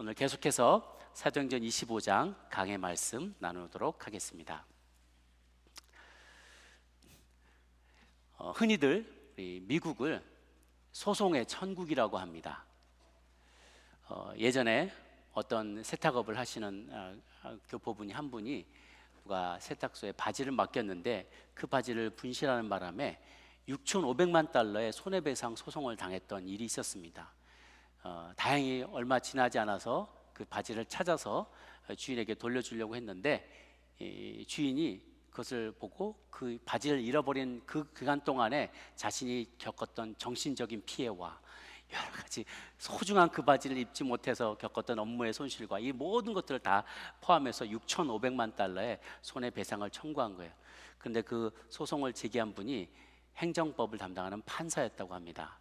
오늘 계속해서 사도행전 25장 강의 말씀 나누도록 하겠습니다. 흔히들 미국을 소송의 천국이라고 합니다. 예전에 어떤 세탁업을 하시는 교포분이 한 분이 누가 세탁소에 바지를 맡겼는데 그 바지를 분실하는 바람에 6,500만 달러의 손해배상 소송을 당했던 일이 있었습니다. 다행히 얼마 지나지 않아서 그 바지를 찾아서 주인에게 돌려주려고 했는데 주인이 그것을 보고 그 바지를 잃어버린 그 기간 동안에 자신이 겪었던 정신적인 피해와 여러 가지 소중한 그 바지를 입지 못해서 겪었던 업무의 손실과 이 모든 것들을 다 포함해서 6,500만 달러의 손해배상을 청구한 거예요. 그런데 그 소송을 제기한 분이 행정법을 담당하는 판사였다고 합니다.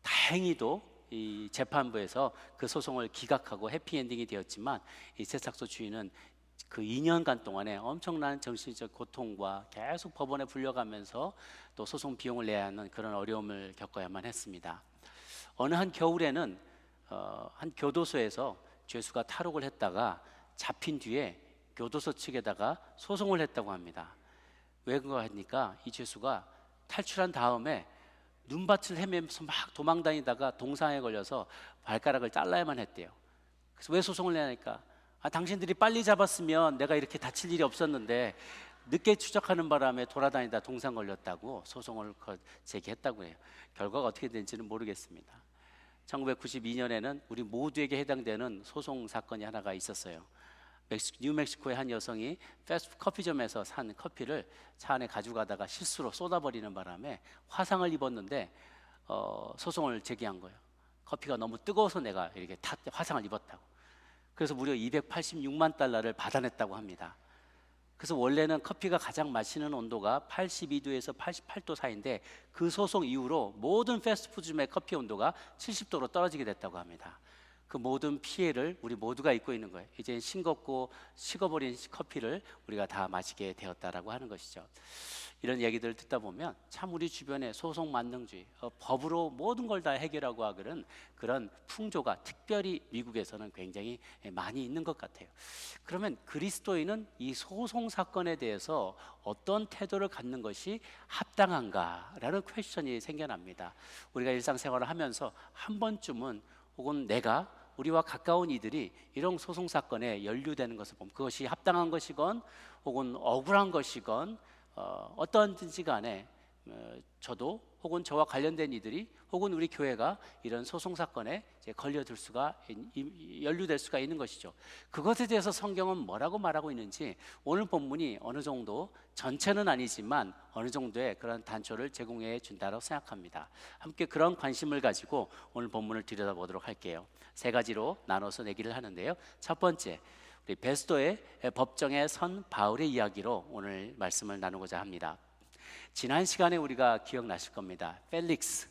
다행히도 이 재판부에서 그 소송을 기각하고 해피엔딩이 되었지만 이 세탁소 주인은 그 2년간 동안에 엄청난 정신적 고통과 계속 법원에 불려가면서 또 소송 비용을 내야 하는 그런 어려움을 겪어야만 했습니다. 어느 한 겨울에는 한 교도소에서 죄수가 탈옥을 했다가 잡힌 뒤에 교도소 측에다가 소송을 했다고 합니다. 왜 그거 하니까 이 죄수가 탈출한 다음에 눈밭을 헤매면서 막 도망다니다가 동상에 걸려서 발가락을 잘라야만 했대요. 그래서 왜 소송을 내냐니까 당신들이 빨리 잡았으면 내가 이렇게 다칠 일이 없었는데 늦게 추적하는 바람에 돌아다니다 동상 걸렸다고 소송을 제기했다고 해요. 결과가 어떻게 된지는 모르겠습니다. 1992년에는 우리 모두에게 해당되는 소송 사건이 하나가 있었어요. 뉴멕시코의 한 여성이 패스트 커피점에서 산 커피를 차 안에 가져가다가 실수로 쏟아버리는 바람에 화상을 입었는데 소송을 제기한 거예요. 커피가 너무 뜨거워서 내가 이렇게 화상을 입었다고. 그래서 무려 286만 달러를 받아냈다고 합니다. 그래서 원래는 커피가 가장 마시는 온도가 82도에서 88도 사이인데 그 소송 이후로 모든 패스트푸드점의 커피 온도가 70도로 떨어지게 됐다고 합니다. 그 모든 피해를 우리 모두가 입고 있는 거예요. 이제 싱겁고 식어버린 커피를 우리가 다 마시게 되었다라고 하는 것이죠. 이런 얘기들을 듣다 보면 참 우리 주변에 소송 만능주의, 법으로 모든 걸 다 해결하고 하는 그런 풍조가 특별히 미국에서는 굉장히 많이 있는 것 같아요. 그러면 그리스도인은 이 소송 사건에 대해서 어떤 태도를 갖는 것이 합당한가라는 퀘스천이 생겨납니다. 우리가 일상생활을 하면서 한 번쯤은 혹은 내가 우리와 가까운 이들이 이런 소송 사건에 연루되는 것을 보면 그것이 합당한 것이건 혹은 억울한 것이건 어떠한지 간에 저도 혹은 저와 관련된 이들이 혹은 우리 교회가 이런 소송 사건에 이제 걸려들 수가 연루될 수가 있는 것이죠. 그것에 대해서 성경은 뭐라고 말하고 있는지 오늘 본문이 어느 정도 전체는 아니지만 어느 정도의 그런 단초를 제공해 준다고 생각합니다. 함께 그런 관심을 가지고 오늘 본문을 들여다보도록 할게요. 세 가지로 나눠서 얘기를 하는데요. 첫 번째, 우리 베스도의 법정에 선 바울의 이야기로 오늘 말씀을 나누고자 합니다. 지난 시간에 우리가 기억나실 겁니다. 펠릭스,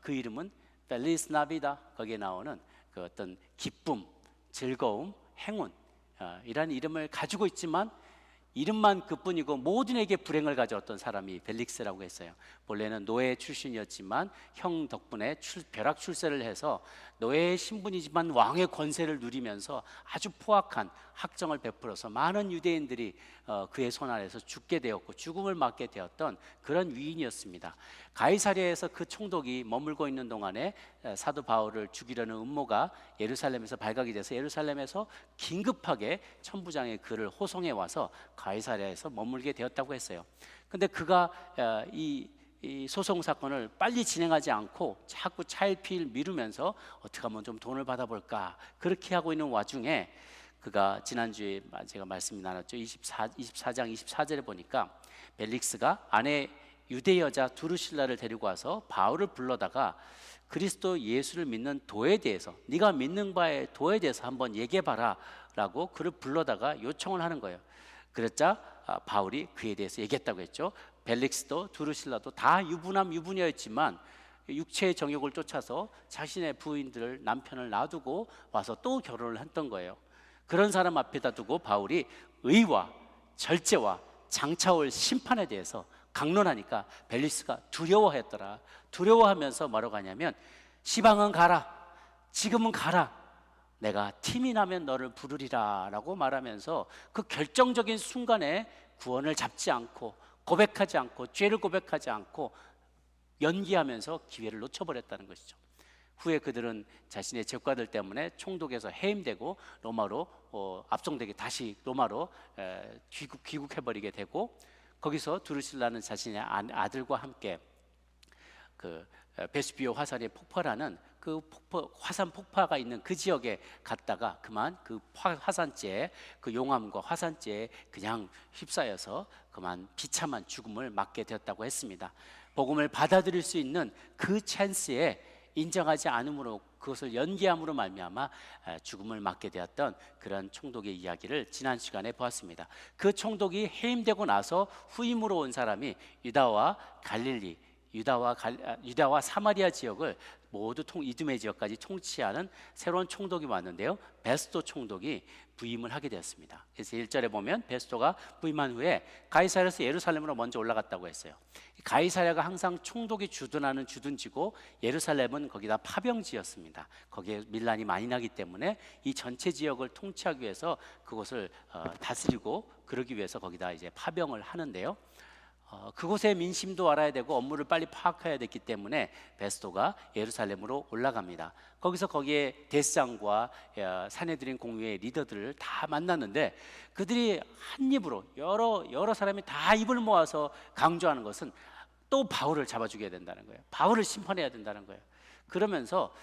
그 이름은 펠리스 나비다. 거기에 나오는 그 어떤 기쁨, 즐거움, 행운 이란 이름을 가지고 있지만 이름만 그뿐이고 모든에게 불행을 가져왔던 사람이 벨릭스라고 했어요. 본래는 노예 출신이었지만 형 덕분에 벼락 출세를 해서 노예의 신분이지만 왕의 권세를 누리면서 아주 포악한 학정을 베풀어서 많은 유대인들이 그의 손 아래서 죽게 되었고 죽음을 맞게 되었던 그런 위인이었습니다. 가이사랴에서 그 총독이 머물고 있는 동안에 사도 바울을 죽이려는 음모가 예루살렘에서 발각이 돼서 예루살렘에서 긴급하게 천부장의 글을 호송해 와서 가이사랴에서 머물게 되었다고 했어요. 근데 그가 이 소송 사건을 빨리 진행하지 않고 자꾸 차일피일 미루면서 어떻게 하면 좀 돈을 받아볼까 그렇게 하고 있는 와중에 그가 지난주에 제가 말씀 나눴죠. 24장 24절에 보니까 벨릭스가 아내 유대 여자 두루실라를 데리고 와서 바울을 불러다가 그리스도 예수를 믿는 도에 대해서 네가 믿는 바의 도에 대해서 한번 얘기해봐라 라고 그를 불러다가 요청을 하는 거예요. 그랬자 바울이 그에 대해서 얘기했다고 했죠. 벨릭스도 두루실라도 다 유부녀였지만 육체의 정욕을 쫓아서 자신의 부인들을 남편을 놔두고 와서 또 결혼을 했던 거예요. 그런 사람 앞에다 두고 바울이 의와 절제와 장차올 심판에 대해서 강론하니까 벨릭스가 두려워했더라. 두려워하면서 뭐라고 하냐면 시방은 가라, 지금은 가라, 내가 팀이 나면 너를 부르리라 라고 말하면서 그 결정적인 순간에 구원을 잡지 않고 고백하지 않고 죄를 고백하지 않고 연기하면서 기회를 놓쳐버렸다는 것이죠. 후에 그들은 자신의 죄과들 때문에 총독에서 해임되고 로마로 압송되게 다시 로마로 귀국해버리게 되고, 거기서 두루실라는 자신의 아들과 함께 그 베스비오 화산이 폭발하는 그 화산 폭파가 있는 그 지역에 갔다가 그만 그 화산재에, 그 용암과 화산재에 그냥 휩싸여서 그만 비참한 죽음을 맞게 되었다고 했습니다. 복음을 받아들일 수 있는 그 찬스에 인정하지 않음으로, 그것을 연기함으로 말미암아 죽음을 맞게 되었던 그런 총독의 이야기를 지난 시간에 보았습니다. 그 총독이 해임되고 나서 후임으로 온 사람이 유다와 갈릴리, 유다와 사마리아 지역을 모두 이두메 지역까지 통치하는 새로운 총독이 왔는데요, 베스도 총독이 부임을 하게 되었습니다. 그래서 1절에 보면 베스도가 부임한 후에 가이사랴에서 예루살렘으로 먼저 올라갔다고 했어요. 가이사랴가 항상 총독이 주둔하는 주둔지고 예루살렘은 거기다 파병지였습니다. 거기에 밀란이 많이 나기 때문에 이 전체 지역을 통치하기 위해서 그곳을 다스리고 그러기 위해서 거기다 이제 파병을 하는데요, 그곳의 민심도 알아야 되고 업무를 빨리 파악해야 됐기 때문에 베스도가 예루살렘으로 올라갑니다. 거기에 대장과 사내들인 공회의 리더들을 다 만났는데, 그들이 한 입으로 여러 사람이 다 입을 모아서 강조하는 것은 또 바울을 잡아 죽여야 된다는 거예요. 바울을 심판해야 된다는 거예요. 그러면서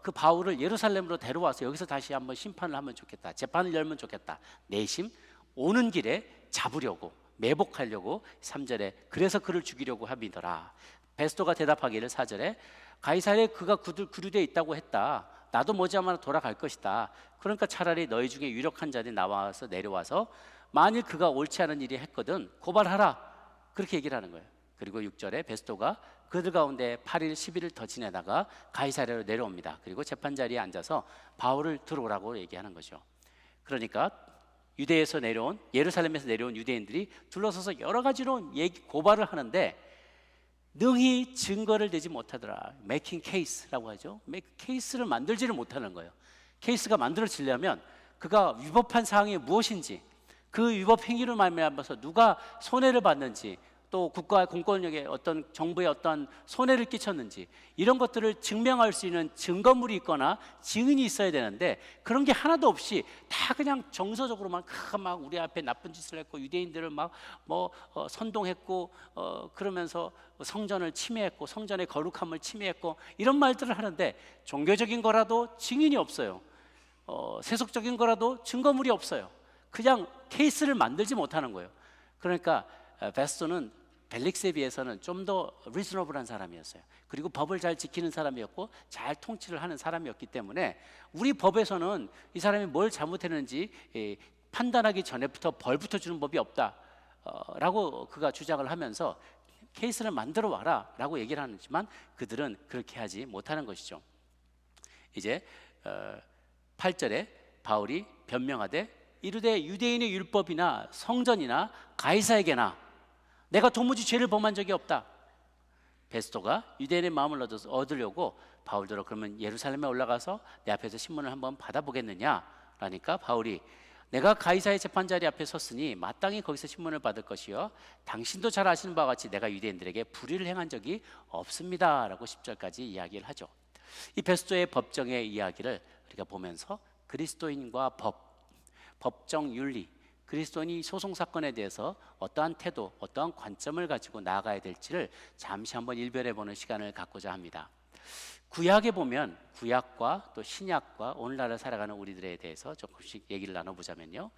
그 바울을 예루살렘으로 데려와서 여기서 다시 한번 심판을 하면 좋겠다, 재판을 열면 좋겠다, 내심 오는 길에 잡으려고, 매복하려고 3절에 그래서 그를 죽이려고 합니더라. 베스도가 대답하기를 4절에 가이사랴에 그가 구류되어 있다고 했다. 나도 머지않아 돌아갈 것이다. 그러니까 차라리 너희 중에 유력한 자들이 내려와서 만일 그가 옳지 않은 일이 했거든 고발하라, 그렇게 얘기를 하는 거예요. 그리고 6절에 베스도가 그들 가운데 8일 10일을 더 지내다가 가이사랴로 내려옵니다. 그리고 재판자리에 앉아서 바울을 들어오라고 얘기하는 거죠. 그러니까 유대에서 내려온, 예루살렘에서 내려온 유대인들이 둘러서서 여러 가지로 고발을 하는데 능히 증거를 내지 못하더라. making case라고 하죠. 케이스를 만들지를 못하는 거예요. 케이스가 만들어지려면 그가 위법한 사항이 무엇인지, 그 위법 행위를 말미암아서 누가 손해를 받는지, 또 국가의 공권력에 어떤 정부에 어떤 손해를 끼쳤는지, 이런 것들을 증명할 수 있는 증거물이 있거나 증인이 있어야 되는데 그런 게 하나도 없이 다 그냥 정서적으로만 막 우리 앞에 나쁜 짓을 했고 유대인들을 막 선동했고 그러면서 성전을 침해했고 성전의 거룩함을 침해했고 이런 말들을 하는데 종교적인 거라도 증인이 없어요. 세속적인 거라도 증거물이 없어요. 그냥 케이스를 만들지 못하는 거예요. 그러니까 베스토는 벨릭스에 비해서는 좀 더 리즈너블한 사람이었어요. 그리고 법을 잘 지키는 사람이었고 잘 통치를 하는 사람이었기 때문에 우리 법에서는 이 사람이 뭘 잘못했는지 판단하기 전에부터 벌부터 주는 법이 없다 라고 그가 주장을 하면서 케이스를 만들어 와라 라고 얘기를 하지만 그들은 그렇게 하지 못하는 것이죠. 이제 8절에 바울이 변명하되 이르되 유대인의 율법이나 성전이나 가이사에게나 내가 도무지 죄를 범한 적이 없다. 베스도가 유대인의 마음을 얻으려고 바울더러 그러면 예루살렘에 올라가서 내 앞에서 신문을 한번 받아보겠느냐 라니까 바울이 내가 가이사의 재판자리 앞에 섰으니 마땅히 거기서 신문을 받을 것이요 당신도 잘 아시는 바와 같이 내가 유대인들에게 불의를 행한 적이 없습니다 라고 10절까지 이야기를 하죠. 이 베스도의 법정의 이야기를 우리가 보면서 그리스도인과 법정 윤리, 그리스도인이 소송사건에 대해서 어떠한 태도, 어떠한 관점을 가지고 나아가야 될지를 잠시 한번 일별해보는 시간을 갖고자 합니다. 구약에 보면 구약과 또 신약과 오늘날을 살아가는 우리들에 대해서 조금씩 얘기를 나눠보자면요,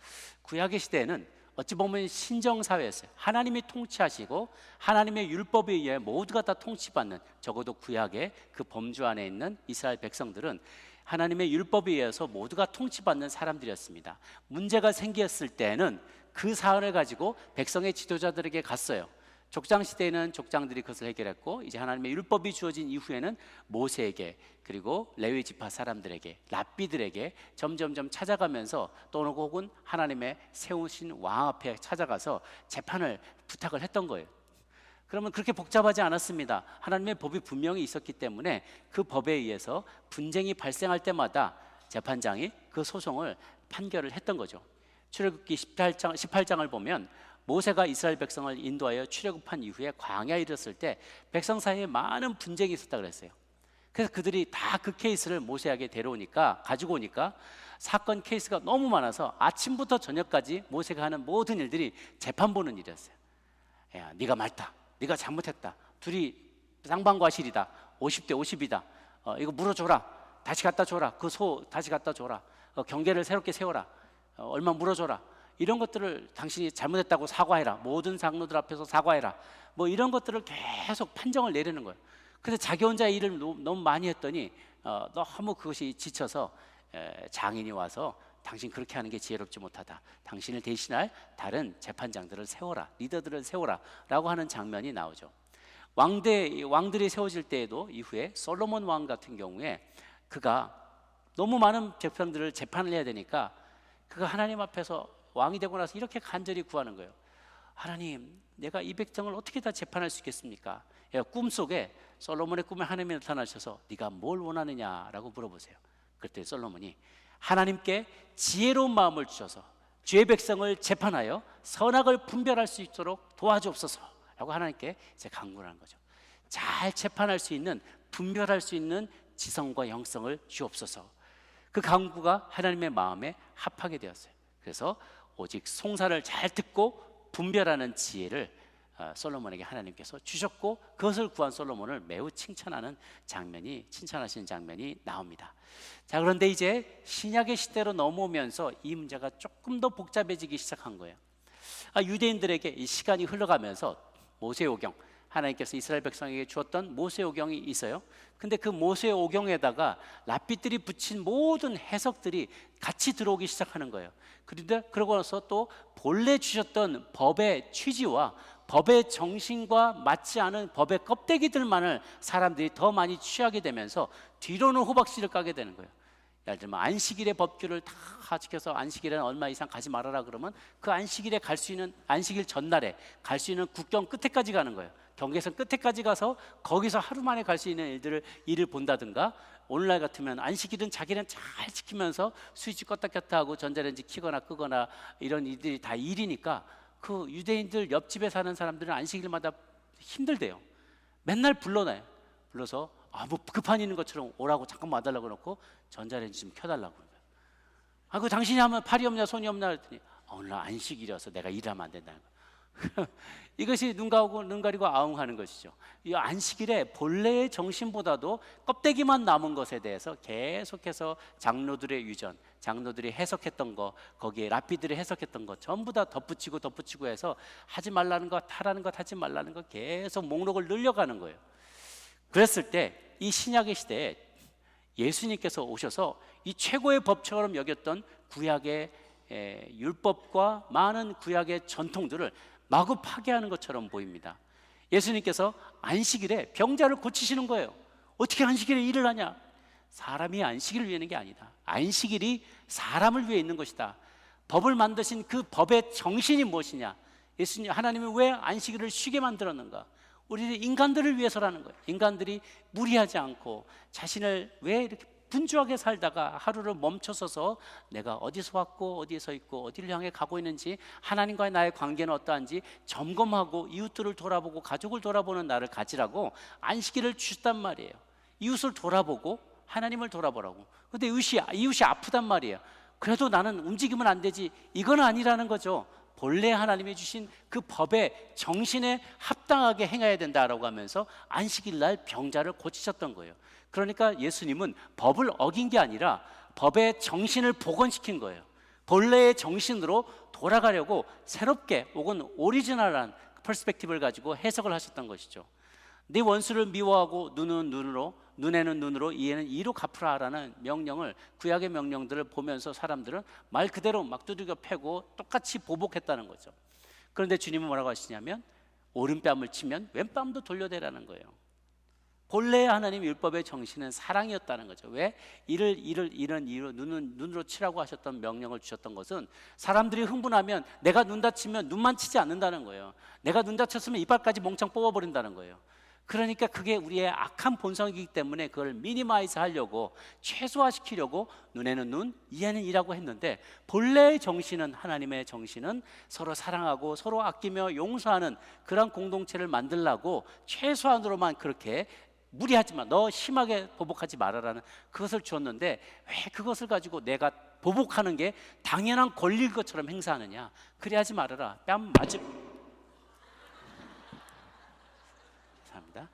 구약의 시대에는 어찌 보면 신정사회였어요. 하나님이 통치하시고 하나님의 율법에 의해 모두가 다 통치받는, 적어도 구약의 그 범주 안에 있는 이스라엘 백성들은 하나님의 율법에 의해서 모두가 통치받는 사람들이었습니다. 문제가 생겼을 때는 그 사안을 가지고 백성의 지도자들에게 갔어요. 족장 시대에는 족장들이 그것을 해결했고 이제 하나님의 율법이 주어진 이후에는 모세에게 그리고 레위 지파 사람들에게 랍비들에게 점점점 찾아가면서 또는 혹은 하나님의 세우신 왕 앞에 찾아가서 재판을 부탁을 했던 거예요. 그러면 그렇게 복잡하지 않았습니다. 하나님의 법이 분명히 있었기 때문에 그 법에 의해서 분쟁이 발생할 때마다 재판장이 그 소송을 판결을 했던 거죠. 출애굽기 18장을 보면 모세가 이스라엘 백성을 인도하여 출애굽한 이후에 광야에 이르렀을 때 백성 사이에 많은 분쟁이 있었다 그랬어요. 그래서 그들이 다 그 케이스를 모세에게 가지고 오니까 사건 케이스가 너무 많아서 아침부터 저녁까지 모세가 하는 모든 일들이 재판 보는 일이었어요. 야, 네가 맑다, 네가 잘못했다, 둘이 쌍방과실이다, 50대 50이다, 이거 물어줘라, 다시 갖다 줘라, 그 소 다시 갖다 줘라, 경계를 새롭게 세워라, 얼마 물어줘라, 이런 것들을 당신이 잘못했다고 사과해라, 모든 장로들 앞에서 사과해라, 뭐 이런 것들을 계속 판정을 내리는 거예요. 근데 자기 혼자 일을 너무 많이 했더니 너무 그것이 지쳐서 장인이 와서 당신 그렇게 하는 게 지혜롭지 못하다, 당신을 대신할 다른 재판장들을 세워라, 리더들을 세워라 라고 하는 장면이 나오죠. 왕들이 세워질 때에도 이후에 솔로몬 왕 같은 경우에 그가 너무 많은 백성들을 재판을 해야 되니까 그가 하나님 앞에서 왕이 되고 나서 이렇게 간절히 구하는 거예요. 하나님, 내가 이 백성을 어떻게 다 재판할 수 있겠습니까? 꿈속에 솔로몬의 꿈에 하나님이 나타나셔서 네가 뭘 원하느냐라고 물어보세요. 그때 솔로몬이 하나님께 지혜로운 마음을 주셔서 죄의 백성을 재판하여 선악을 분별할 수 있도록 도와주옵소서라고 하나님께 이제 간구를 하는 거죠. 잘 재판할 수 있는, 분별할 수 있는 지성과 영성을 주옵소서. 그 간구가 하나님의 마음에 합하게 되었어요. 그래서 오직 송사를 잘 듣고 분별하는 지혜를 솔로몬에게 하나님께서 주셨고, 그것을 구한 솔로몬을 매우 칭찬하시는 장면이 나옵니다. 자, 그런데 이제 신약의 시대로 넘어오면서 이 문제가 조금 더 복잡해지기 시작한 거예요. 유대인들에게 이 시간이 흘러가면서 모세오경, 하나님께서 이스라엘 백성에게 주었던 모세오경이 있어요. 근데 그 모세오경에다가 랍비들이 붙인 모든 해석들이 같이 들어오기 시작하는 거예요. 그런데 그러고 나서 또 본래 주셨던 법의 취지와 법의 정신과 맞지 않은 법의 껍데기들만을 사람들이 더 많이 취하게 되면서 뒤로는 호박씨를 까게 되는 거예요. 예를 들면 안식일의 법규를 다 지켜서 안식일에는 얼마 이상 가지 말아라 그러면 그 안식일에 갈 수 있는, 안식일 전날에 갈 수 있는 국경 끝에까지 가는 거예요. 경계선 끝에까지 가서 거기서 하루 만에 갈 수 있는 일을 본다든가, 오늘날 같으면 안식일은 자기는 잘 지키면서 스위치 껐다 켰다 하고 전자레인지 켜거나 끄거나 이런 일들이 다 일이니까 그 유대인들 옆집에 사는 사람들은 안식일마다 힘들대요. 맨날 불러서 뭐 급한 일 있는 것처럼 오라고 잠깐 와달라고 해놓고 전자레인지 좀 켜달라고 그래요. 그 당신이 하면 팔이 없냐 손이 없냐 그랬더니 오늘 안식일이어서 내가 일하면 안 된다는 거예요. 이것이 눈 가리고 아웅하는 것이죠. 이 안식일에 본래의 정신보다도 껍데기만 남은 것에 대해서 계속해서 장로들의 유전, 장로들이 해석했던 거, 거기에 랍비들이 해석했던 거 전부 다 덧붙이고 해서 하지 말라는 것, 하라는 것, 하지 말라는 것 계속 목록을 늘려가는 거예요. 그랬을 때 이 신약의 시대에 예수님께서 오셔서 이 최고의 법처럼 여겼던 구약의 율법과 많은 구약의 전통들을 마구 파괴하는 것처럼 보입니다. 예수님께서 안식일에 병자를 고치시는 거예요. 어떻게 안식일에 일을 하냐? 사람이 안식일을 위해 있는 게 아니다. 안식일이 사람을 위해 있는 것이다. 법을 만드신 그 법의 정신이 무엇이냐? 예수님, 하나님은 왜 안식일을 쉬게 만들었는가? 우리 인간들을 위해서라는 거예요. 인간들이 무리하지 않고 자신을 왜 이렇게 분주하게 살다가 하루를 멈춰서서 내가 어디서 왔고 어디에 서 있고 어디를 향해 가고 있는지, 하나님과의 나의 관계는 어떠한지 점검하고 이웃들을 돌아보고 가족을 돌아보는 날을 가지라고 안식일을 주셨단 말이에요. 이웃을 돌아보고 하나님을 돌아보라고. 근데 이웃이 아프단 말이에요. 그래도 나는 움직이면 안 되지, 이건 아니라는 거죠. 본래 하나님이 주신 그 법의 정신에 합당하게 행해야 된다라고 하면서 안식일 날 병자를 고치셨던 거예요. 그러니까 예수님은 법을 어긴 게 아니라 법의 정신을 복원시킨 거예요. 본래의 정신으로 돌아가려고 새롭게 혹은 오리지널한 퍼스펙티브를 가지고 해석을 하셨던 것이죠. 네 원수를 미워하고 눈에는 눈으로 이에는 이로 갚으라라는 명령을, 구약의 명령들을 보면서 사람들은 말 그대로 막 두들겨 패고 똑같이 보복했다는 거죠. 그런데 주님은 뭐라고 하시냐면 오른뺨을 치면 왼뺨도 돌려대라는 거예요. 본래 하나님 율법의 정신은 사랑이었다는 거죠. 왜? 이런 이유로 눈으로 치라고 하셨던 명령을 주셨던 것은 사람들이 흥분하면 내가 눈 다치면 눈만 치지 않는다는 거예요. 내가 눈 다쳤으면 이빨까지 몽창 뽑아버린다는 거예요. 그러니까 그게 우리의 악한 본성이기 때문에 그걸 미니마이즈 하려고, 최소화시키려고 눈에는 눈, 이에는 이라고 했는데, 본래의 정신은, 하나님의 정신은 서로 사랑하고 서로 아끼며 용서하는 그런 공동체를 만들려고 최소한으로만 그렇게 무리하지만 너 심하게 보복하지 말아라는 그것을 주었는데, 왜 그것을 가지고 내가 보복하는 게 당연한 권리일 것처럼 행사하느냐. 그래 하지 말아라. 뺨 맞음. 합니다.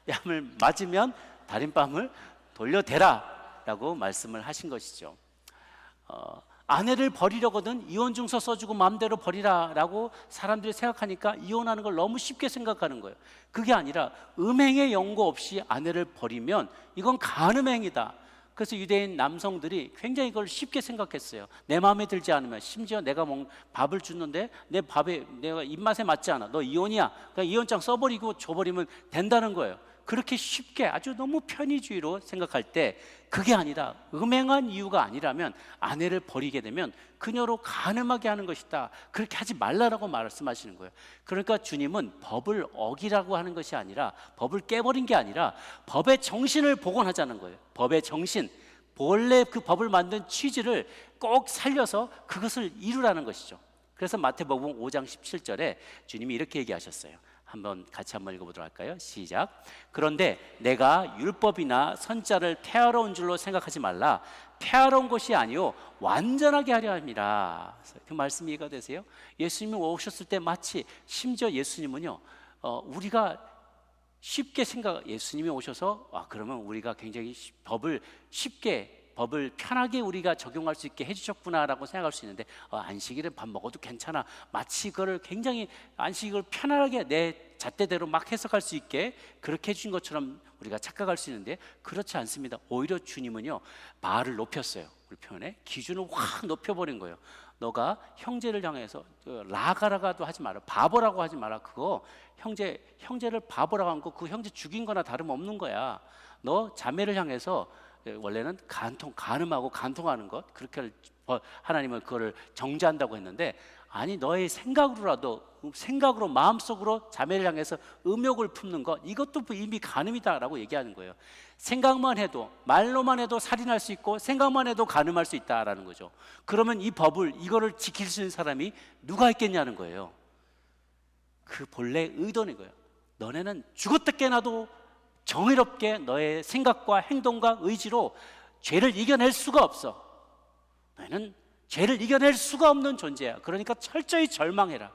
뺨을 맞으면 다림밤을 돌려대라 라고 말씀을 하신 것이죠. 아내를 버리려거든 이혼증서 써주고 마음대로 버리라 라고 사람들이 생각하니까 이혼하는 걸 너무 쉽게 생각하는 거예요. 그게 아니라 음행의 연고 없이 아내를 버리면 이건 간음행위다. 그래서 유대인 남성들이 굉장히 이걸 쉽게 생각했어요. 내 마음에 들지 않으면, 심지어 내가 밥을 주는데 내 밥에 내가 입맛에 맞지 않아, 너 이혼이야, 그러니까 이혼장 써버리고 줘버리면 된다는 거예요. 그렇게 쉽게 아주 너무 편의주의로 생각할 때, 그게 아니라 음행한 이유가 아니라면 아내를 버리게 되면 그녀로 간음하게 하는 것이다. 그렇게 하지 말라라고 말씀하시는 거예요. 그러니까 주님은 법을 어기라고 하는 것이 아니라, 법을 깨버린 게 아니라 법의 정신을 복원하자는 거예요. 법의 정신, 본래 그 법을 만든 취지를 꼭 살려서 그것을 이루라는 것이죠. 그래서 마태복음 5장 17절에 주님이 이렇게 얘기하셨어요. 같이 한번 읽어보도록 할까요? 시작. 그런데 내가 율법이나 선자를 폐하러 온 줄로 생각하지 말라. 폐하러 온 것이 아니요 완전하게 하려 함이라. 그 말씀이 이해가 되세요? 예수님이 오셨을 때 마치, 심지어 예수님은요, 우리가 쉽게 예수님이 오셔서 그러면 우리가 굉장히 법을 편하게 우리가 적용할 수 있게 해주셨구나라고 생각할 수 있는데, 안식일에 밥 먹어도 괜찮아, 마치 그걸 굉장히 안식을 편안하게 내 잣대대로 막 해석할 수 있게 그렇게 해준 것처럼 우리가 착각할 수 있는데, 그렇지 않습니다. 오히려 주님은요, 바를 높였어요. 우리 표현에 기준을 확 높여버린 거예요. 너가 형제를 향해서 라가라가도 하지 마라, 바보라고 하지 마라. 그거 형제를 바보라고 한 거, 그 형제 죽인 거나 다름없는 거야. 너 자매를 향해서 원래는 간음하고 간통하는 것, 그렇게 하나님은 그거를 정죄한다고 했는데, 아니 너의 생각으로 마음속으로 자매를 향해서 음욕을 품는 것, 이것도 이미 간음이다라고 얘기하는 거예요. 생각만 해도, 말로만 해도 살인할 수 있고 생각만 해도 간음할 수 있다라는 거죠. 그러면 이거를 지킬 수 있는 사람이 누가 있겠냐는 거예요. 그 본래 의도는 거예요. 너네는 죽었다 깨나도 정의롭게 너의 생각과 행동과 의지로 죄를 이겨낼 수가 없어. 너희는 죄를 이겨낼 수가 없는 존재야. 그러니까 철저히 절망해라.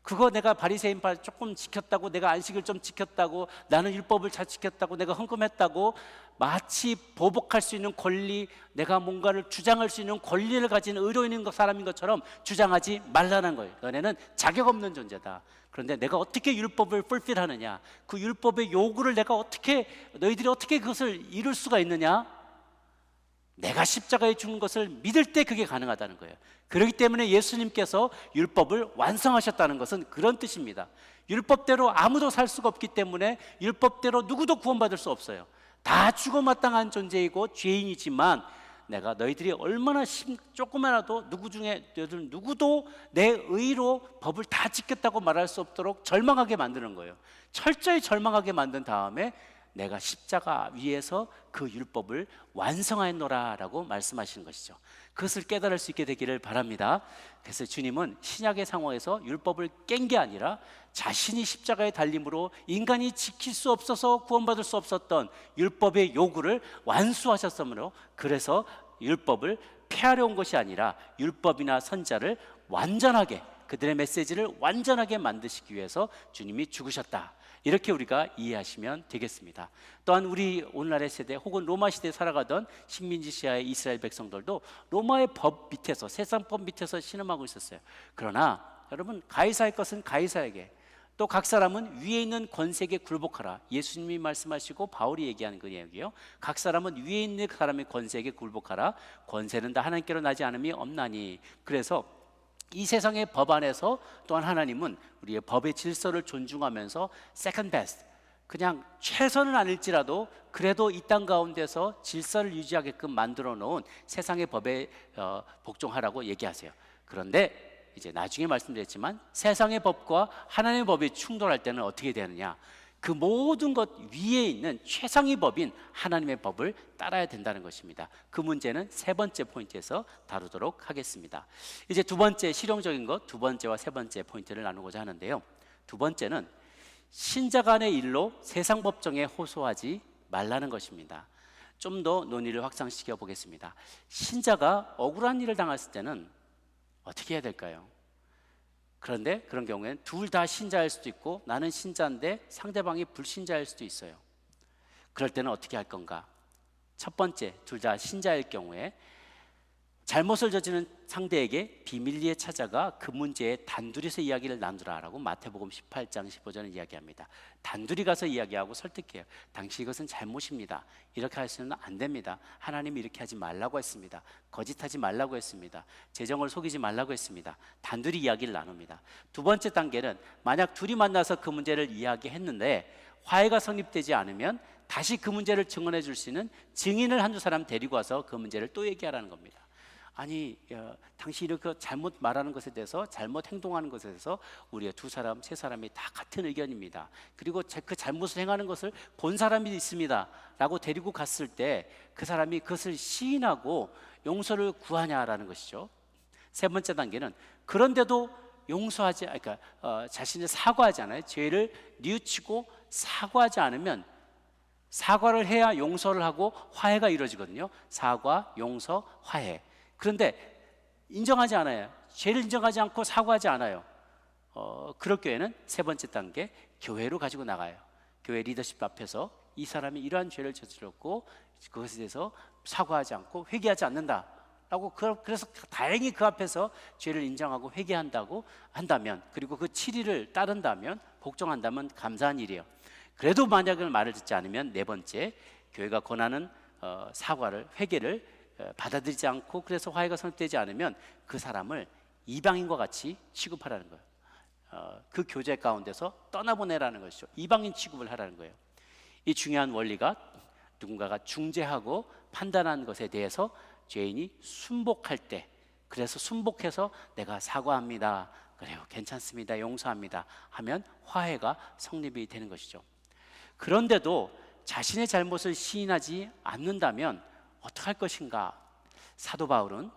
그거 내가 바리새인파 조금 지켰다고, 내가 안식을 좀 지켰다고, 나는 율법을 잘 지켰다고, 내가 헌금했다고 마치 보복할 수 있는 권리, 내가 뭔가를 주장할 수 있는 권리를 가진 의로인 사람인 것처럼 주장하지 말라는 거예요. 너네는 자격 없는 존재다. 그런데 내가 어떻게 율법을 풀필하느냐, 그 율법의 요구를 너희들이 어떻게 그것을 이룰 수가 있느냐? 내가 십자가에 죽는 것을 믿을 때 그게 가능하다는 거예요. 그렇기 때문에 예수님께서 율법을 완성하셨다는 것은 그런 뜻입니다. 율법대로 아무도 살 수가 없기 때문에 율법대로 누구도 구원받을 수 없어요. 다 죽어마땅한 존재이고 죄인이지만, 내가 너희들이 얼마나 조금이라도 누구도 내 의로 법을 다 지켰다고 말할 수 없도록 절망하게 만드는 거예요. 철저히 절망하게 만든 다음에 내가 십자가 위에서 그 율법을 완성하였노라 라고 말씀하시는 것이죠. 그것을 깨달을 수 있게 되기를 바랍니다. 그래서 주님은 신약의 상황에서 율법을 깬 게 아니라 자신이 십자가에 달림으로 인간이 지킬 수 없어서 구원받을 수 없었던 율법의 요구를 완수하셨으므로, 그래서 율법을 폐하려 온 것이 아니라 율법이나 선자를 완전하게, 그들의 메시지를 완전하게 만드시기 위해서 주님이 죽으셨다. 이렇게 우리가 이해하시면 되겠습니다. 또한 우리 오늘날의 세대 혹은 로마 시대에 살아가던 식민지 시하의 이스라엘 백성들도 로마의 법 밑에서, 세상법 밑에서 신음하고 있었어요. 그러나 여러분, 가이사의 것은 가이사에게, 또 각 사람은 위에 있는 권세에게 굴복하라. 예수님이 말씀하시고 바울이 얘기하는 그 얘기예요. 각 사람은 위에 있는 그 사람의 권세에게 굴복하라. 권세는 다 하나님께로 나지 않음이 없나니. 그래서 이 세상의 법 안에서 또한 하나님은 우리의 법의 질서를 존중하면서 second best, 그냥 최선은 아닐지라도 그래도 이 땅 가운데서 질서를 유지하게끔 만들어 놓은 세상의 법에 복종하라고 얘기하세요. 그런데 이제 나중에 말씀드렸지만 세상의 법과 하나님의 법이 충돌할 때는 어떻게 되느냐? 그 모든 것 위에 있는 최상위 법인 하나님의 법을 따라야 된다는 것입니다. 그 문제는 세 번째 포인트에서 다루도록 하겠습니다. 이제 두 번째 실용적인 것, 두 번째와 세 번째 포인트를 나누고자 하는데요. 두 번째는 신자 간의 일로 세상 법정에 호소하지 말라는 것입니다. 좀 더 논의를 확장시켜 보겠습니다. 신자가 억울한 일을 당했을 때는 어떻게 해야 될까요? 그런데 그런 경우에는 둘 다 신자일 수도 있고 나는 신자인데 상대방이 불신자일 수도 있어요. 그럴 때는 어떻게 할 건가? 첫 번째, 둘 다 신자일 경우에 잘못을 저지른 상대에게 비밀리에 찾아가 그 문제에 단둘이서 이야기를 나누라라고 마태복음 18장 15절은 이야기합니다. 단둘이 가서 이야기하고 설득해요. 당신 이것은 잘못입니다. 이렇게 하시면 안 됩니다. 하나님이 이렇게 하지 말라고 했습니다. 거짓하지 말라고 했습니다. 재정을 속이지 말라고 했습니다. 단둘이 이야기를 나눕니다. 두 번째 단계는 만약 둘이 만나서 그 문제를 이야기했는데 화해가 성립되지 않으면 다시 그 문제를 증언해 줄 수 있는 증인을 한두 사람 데리고 와서 그 문제를 또 얘기하라는 겁니다. 아니, 당신이 이렇게 잘못 말하는 것에 대해서, 잘못 행동하는 것에 대해서 우리가 두 사람, 세 사람이 다 같은 의견입니다. 그리고 그 잘못을 행하는 것을 본 사람이 있습니다 라고 데리고 갔을 때 그 사람이 그것을 시인하고 용서를 구하냐라는 것이죠. 세 번째 단계는 그런데도 용서하지, 그러니까 자신을 사과하지 않아요. 죄를 뉘우치고 사과하지 않으면, 사과를 해야 용서를 하고 화해가 이루어지거든요. 사과, 용서, 화해. 그런데 인정하지 않아요. 죄를 인정하지 않고 사과하지 않아요. 그럴 경우에는 세 번째 단계, 교회로 가지고 나가요. 교회 리더십 앞에서 이 사람이 이러한 죄를 저질렀고 그것에 대해서 사과하지 않고 회개하지 않는다 라고, 그래서 다행히 그 앞에서 죄를 인정하고 회개한다고 한다면, 그리고 그 7일을 따른다면, 복종한다면 감사한 일이에요. 그래도 만약에 말을 듣지 않으면 네 번째, 교회가 권하는 사과를, 회개를 받아들이지 않고 그래서 화해가 성립되지 않으면 그 사람을 이방인과 같이 취급하라는 거예요. 그 교제 가운데서 떠나보내라는 것이죠. 이방인 취급을 하라는 거예요. 이 중요한 원리가 누군가가 중재하고 판단하는 것에 대해서 죄인이 순복할 때, 그래서 순복해서 내가 사과합니다, 그래요, 괜찮습니다, 용서합니다 하면 화해가 성립이 되는 것이죠. 그런데도 자신의 잘못을 시인하지 않는다면 어떡할 것인가? 사도 바울은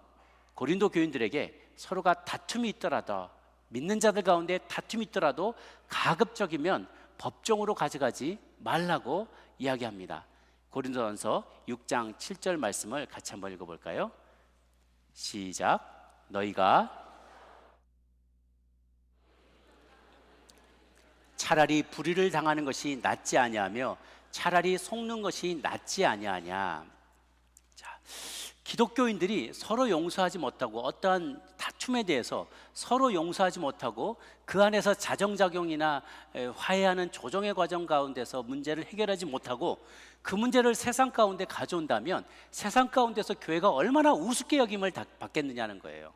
고린도 교인들에게 서로가 다툼이 있더라도, 믿는 자들 가운데 다툼이 있더라도 가급적이면 법정으로 가져가지 말라고 이야기합니다. 고린도전서 6장 7절 말씀을 같이 한번 읽어볼까요? 시작. 너희가 차라리 불의를 당하는 것이 낫지 아니하며 차라리 속는 것이 낫지 아니하냐. 자, 기독교인들이 서로 용서하지 못하고, 어떠한 다툼에 대해서 서로 용서하지 못하고 그 안에서 자정작용이나 화해하는 조정의 과정 가운데서 문제를 해결하지 못하고 그 문제를 세상 가운데 가져온다면 세상 가운데서 교회가 얼마나 우습게 여김을 받겠느냐는 거예요.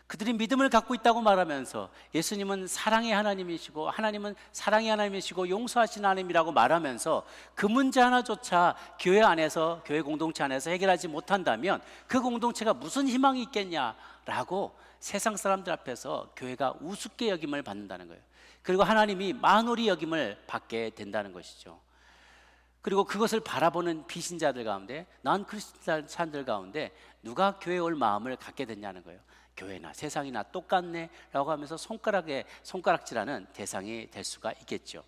그들이 믿음을 갖고 있다고 말하면서 예수님은 사랑의 하나님이시고 하나님은 사랑의 하나님이시고 용서하시는 하나님이라고 말하면서 그 문제 하나조차 교회 안에서, 교회 공동체 안에서 해결하지 못한다면 그 공동체가 무슨 희망이 있겠냐라고 세상 사람들 앞에서 교회가 우습게 여김을 받는다는 거예요. 그리고 하나님이 만홀히 여김을 받게 된다는 것이죠. 그리고 그것을 바라보는 비신자들 가운데, 난 크리스찬들 가운데 누가 교회에 올 마음을 갖게 됐냐는 거예요. 교회나 세상이나 똑같네 라고 하면서 손가락질하는 대상이 될 수가 있겠죠.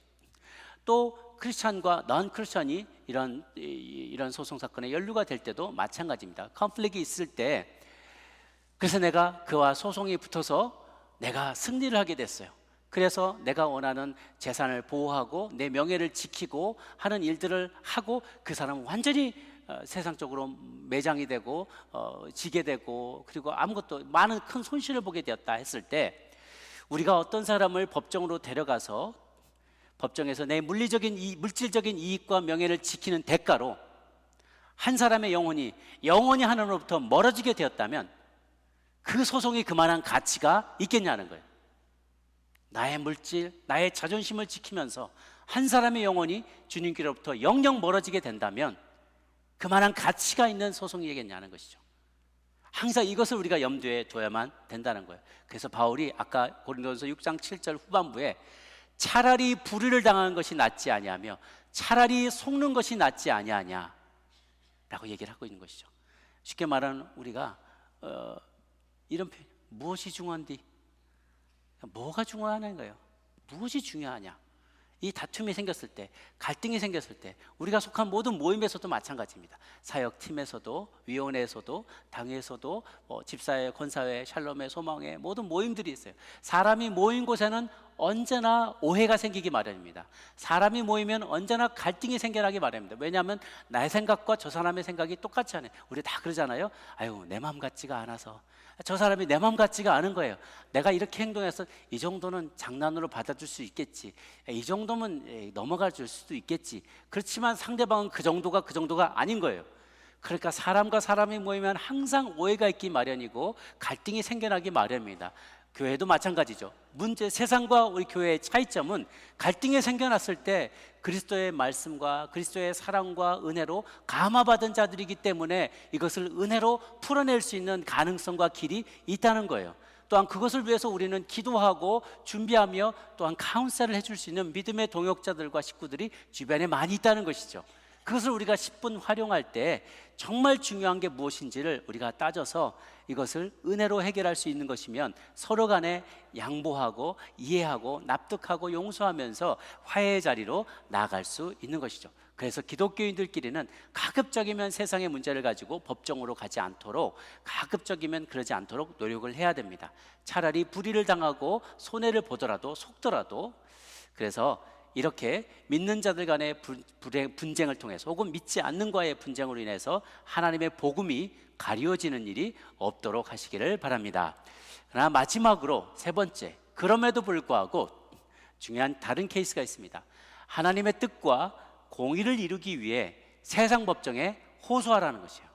또 크리스찬과 넌 크리스찬이 이런 소송 사건에 연루가 될 때도 마찬가지입니다. 컨플릭이 있을 때, 그래서 내가 그와 소송이 붙어서 내가 승리를 하게 됐어요. 그래서 내가 원하는 재산을 보호하고 내 명예를 지키고 하는 일들을 하고 그 사람은 완전히 세상적으로 매장이 되고 지게 되고, 그리고 아무것도, 많은 큰 손실을 보게 되었다 했을 때, 우리가 어떤 사람을 법정으로 데려가서 법정에서 내 물질적인 이익과 명예를 지키는 대가로 한 사람의 영혼이 하나님으로부터 멀어지게 되었다면 그 소송이 그만한 가치가 있겠냐는 거예요. 나의 물질, 나의 자존심을 지키면서 한 사람의 영혼이 주님께로부터 영영 멀어지게 된다면 그만한 가치가 있는 소송이겠냐는 것이죠. 항상 이것을 우리가 염두에 둬야만 된다는 거예요. 그래서 바울이 아까 고린도전서 6장 7절 후반부에 차라리 불의를 당하는 것이 낫지 아니하며 차라리 속는 것이 낫지 아니하냐 라고 얘기를 하고 있는 것이죠. 쉽게 말하는 우리가 이런 표현, 무엇이 중요한디? 뭐가 중요하는 거예요? 무엇이 중요하냐? 이 다툼이 생겼을 때, 갈등이 생겼을 때, 우리가 속한 모든 모임에서도 마찬가지입니다. 사역팀에서도, 위원회에서도, 당회에서도, 집사회, 권사회, 샬롬회, 소망회, 모든 모임들이 있어요. 사람이 모인 곳에는 언제나 오해가 생기기 마련입니다. 사람이 모이면 언제나 갈등이 생겨나기 마련입니다. 왜냐하면 나의 생각과 저 사람의 생각이 똑같지 않아요. 우리 다 그러잖아요. 아유, 내 마음 같지가 않아서. 저 사람이 내 마음 같지가 않은 거예요. 내가 이렇게 행동해서 이 정도는 장난으로 받아줄 수 있겠지, 이 정도면 넘어갈 수도 있겠지. 그렇지만 상대방은 그 정도가 아닌 거예요. 그러니까 사람과 사람이 모이면 항상 오해가 있기 마련이고 갈등이 생겨나기 마련입니다. 교회도 마찬가지죠. 세상과 우리 교회의 차이점은 갈등이 생겨났을 때 그리스도의 말씀과 그리스도의 사랑과 은혜로 감화받은 자들이기 때문에 이것을 은혜로 풀어낼 수 있는 가능성과 길이 있다는 거예요. 또한 그것을 위해서 우리는 기도하고 준비하며 또한 카운셀을 해줄 수 있는 믿음의 동역자들과 식구들이 주변에 많이 있다는 것이죠. 그것을 우리가 10분 활용할 때 정말 중요한 게 무엇인지를 우리가 따져서 이것을 은혜로 해결할 수 있는 것이면 서로 간에 양보하고 이해하고 납득하고 용서하면서 화해의 자리로 나아갈 수 있는 것이죠. 그래서 기독교인들끼리는 가급적이면 세상의 문제를 가지고 법정으로 가지 않도록, 가급적이면 그러지 않도록 노력을 해야 됩니다. 차라리 불의를 당하고 손해를 보더라도 속더라도. 그래서 이렇게 믿는 자들 간의 분쟁을 통해서 혹은 믿지 않는 과의 분쟁으로 인해서 하나님의 복음이 가리워지는 일이 없도록 하시기를 바랍니다. 그러나 마지막으로 세 번째, 그럼에도 불구하고 중요한 다른 케이스가 있습니다. 하나님의 뜻과 공의를 이루기 위해 세상 법정에 호소하라는 것이에요.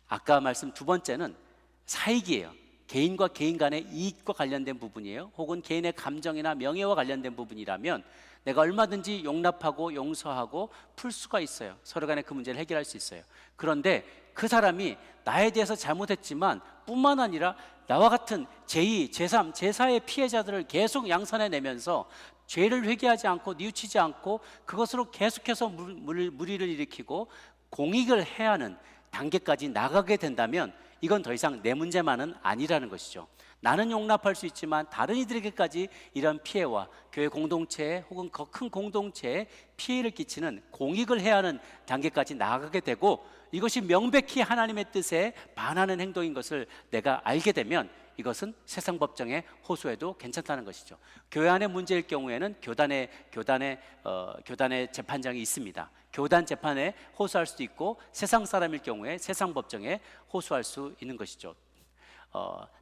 아까 말씀 두 번째는 사익이에요. 개인과 개인 간의 이익과 관련된 부분이에요. 혹은 개인의 감정이나 명예와 관련된 부분이라면 내가 얼마든지 용납하고 용서하고 풀 수가 있어요. 서로 간에 그 문제를 해결할 수 있어요. 그런데 그 사람이 나에 대해서 잘못했지만 뿐만 아니라 나와 같은 제2, 제3, 제4의 피해자들을 계속 양산해내면서 죄를 회개하지 않고 뉘우치지 않고 그것으로 계속해서 무리를 일으키고 공익을 해야 하는 단계까지 나가게 된다면 이건 더 이상 내 문제만은 아니라는 것이죠. 나는 용납할 수 있지만 다른 이들에게까지 이런 피해와 교회 공동체에 혹은 더 큰 공동체에 피해를 끼치는 공익을 해야 하는 단계까지 나아가게 되고 이것이 명백히 하나님의 뜻에 반하는 행동인 것을 내가 알게 되면 이것은 세상 법정에 호소해도 괜찮다는 것이죠. 교회 안의 문제일 경우에는 교단의 재판장이 있습니다. 교단 재판에 호소할 수도 있고 세상 사람일 경우에 세상 법정에 호소할 수 있는 것이죠.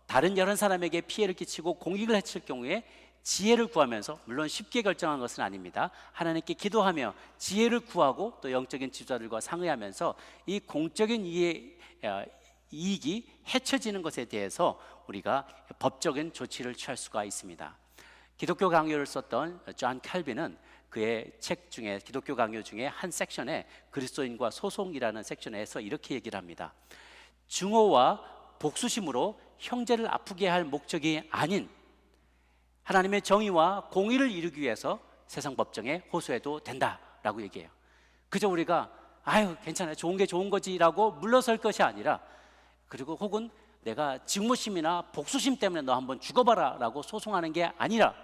다른 여러 사람에게 피해를 끼치고 공익을 해칠 경우에 지혜를 구하면서, 물론 쉽게 결정한 것은 아닙니다. 하나님께 기도하며 지혜를 구하고 또 영적인 지도자들과 상의하면서 이 공적인 이익이 해쳐지는 것에 대해서 우리가 법적인 조치를 취할 수가 있습니다. 기독교 강요를 썼던 존 칼빈은 그의 책 중에, 기독교 강요 중에 한 섹션에 그리스도인과 소송이라는 섹션에서 이렇게 얘기를 합니다. 증오와 복수심으로 형제를 아프게 할 목적이 아닌 하나님의 정의와 공의를 이루기 위해서 세상 법정에 호소해도 된다라고 얘기해요. 그저 우리가 아유 괜찮아요, 좋은 게 좋은 거지라고 물러설 것이 아니라, 그리고 혹은 내가 직무심이나 복수심 때문에 너 한번 죽어봐라 라고 소송하는 게 아니라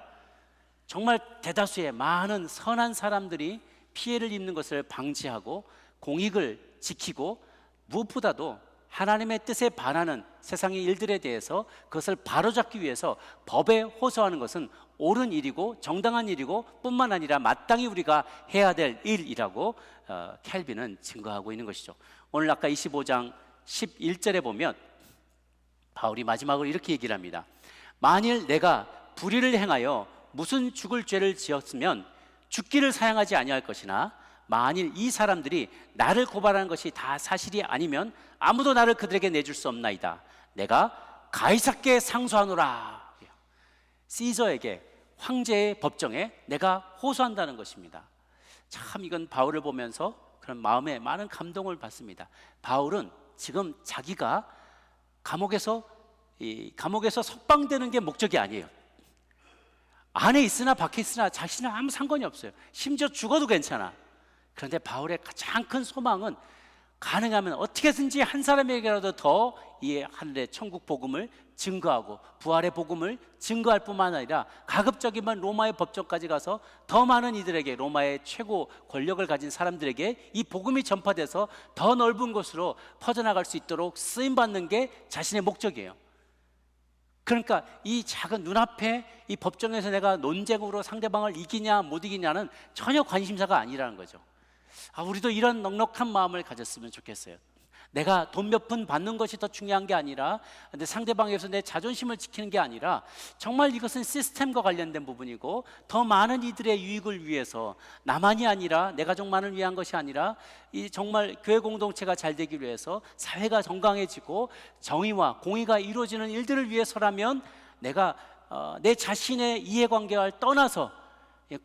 정말 대다수의 많은 선한 사람들이 피해를 입는 것을 방지하고 공익을 지키고 무엇보다도 하나님의 뜻에 반하는 세상의 일들에 대해서 그것을 바로잡기 위해서 법에 호소하는 것은 옳은 일이고 정당한 일이고 뿐만 아니라 마땅히 우리가 해야 될 일이라고 캘빈은 증거하고 있는 것이죠. 오늘 아까 25장 11절에 보면 바울이 마지막으로 이렇게 얘기를 합니다. 만일 내가 불의를 행하여 무슨 죽을 죄를 지었으면 죽기를 사양하지 아니할 것이나 만일 이 사람들이 나를 고발하는 것이 다 사실이 아니면 아무도 나를 그들에게 내줄 수 없나이다. 내가 가이사께 상소하노라. 시저에게, 황제의 법정에 내가 호소한다는 것입니다. 참 이건 바울을 보면서 그런 마음에 많은 감동을 받습니다. 바울은 지금 자기가 감옥에서 석방되는 게 목적이 아니에요. 안에 있으나 밖에 있으나 자신은 아무 상관이 없어요. 심지어 죽어도 괜찮아. 그런데 바울의 가장 큰 소망은 가능하면 어떻게든지 한 사람에게라도 더 이 하늘의 천국 복음을 증거하고 부활의 복음을 증거할 뿐만 아니라 가급적이면 로마의 법정까지 가서 더 많은 이들에게, 로마의 최고 권력을 가진 사람들에게 이 복음이 전파돼서 더 넓은 곳으로 퍼져나갈 수 있도록 쓰임받는 게 자신의 목적이에요. 그러니까 이 작은 눈앞에 이 법정에서 내가 논쟁으로 상대방을 이기냐 못 이기냐는 전혀 관심사가 아니라는 거죠. 우리도 이런 넉넉한 마음을 가졌으면 좋겠어요. 내가 돈 몇 푼 받는 것이 더 중요한 게 아니라, 근데 상대방에서 내 자존심을 지키는 게 아니라, 정말 이것은 시스템과 관련된 부분이고 더 많은 이들의 유익을 위해서, 나만이 아니라 내 가족만을 위한 것이 아니라 이 정말 교회 공동체가 잘 되기 위해서, 사회가 건강해지고 정의와 공의가 이루어지는 일들을 위해서라면, 내가 내 자신의 이해관계를 떠나서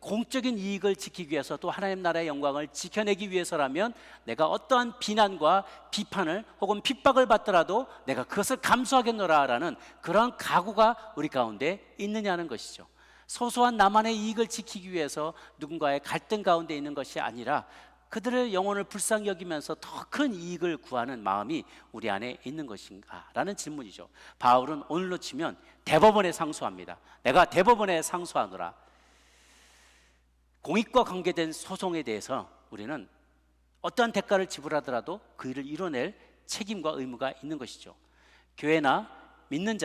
공적인 이익을 지키기 위해서, 또 하나님 나라의 영광을 지켜내기 위해서라면 내가 어떠한 비난과 비판을 혹은 핍박을 받더라도 내가 그것을 감수하겠노라라는 그런 각오가 우리 가운데 있느냐는 것이죠. 소소한 나만의 이익을 지키기 위해서 누군가의 갈등 가운데 있는 것이 아니라 그들의 영혼을 불쌍히 여기면서 더 큰 이익을 구하는 마음이 우리 안에 있는 것인가 라는 질문이죠. 바울은 오늘로 치면 대법원에 상소합니다. 내가 대법원에 상소하노라. 공익과 관계된 소송에 대해서 우리는 어떠한 대가를 지불하더라도 그 일을 이뤄낼 책임과 의무가 있는 것이죠. 교회나 믿는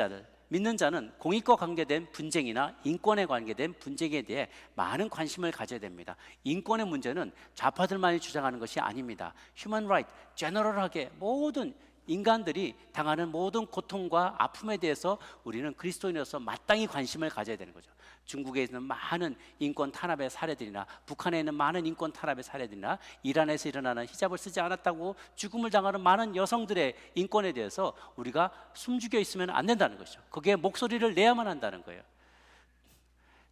자는 공익과 관계된 분쟁이나 인권에 관계된 분쟁에 대해 많은 관심을 가져야 됩니다. 인권의 문제는 좌파들만이 주장하는 것이 아닙니다. 휴먼 라이트, 제너럴하게 모든 인간들이 당하는 모든 고통과 아픔에 대해서 우리는 그리스도인으로서 마땅히 관심을 가져야 되는 거죠. 중국에 있는 많은 인권 탄압의 사례들이나 북한에 있는 많은 인권 탄압의 사례들이나 이란에서 일어나는 히잡을 쓰지 않았다고 죽음을 당하는 많은 여성들의 인권에 대해서 우리가 숨죽여 있으면 안 된다는 것이죠. 거기에 목소리를 내야만 한다는 거예요.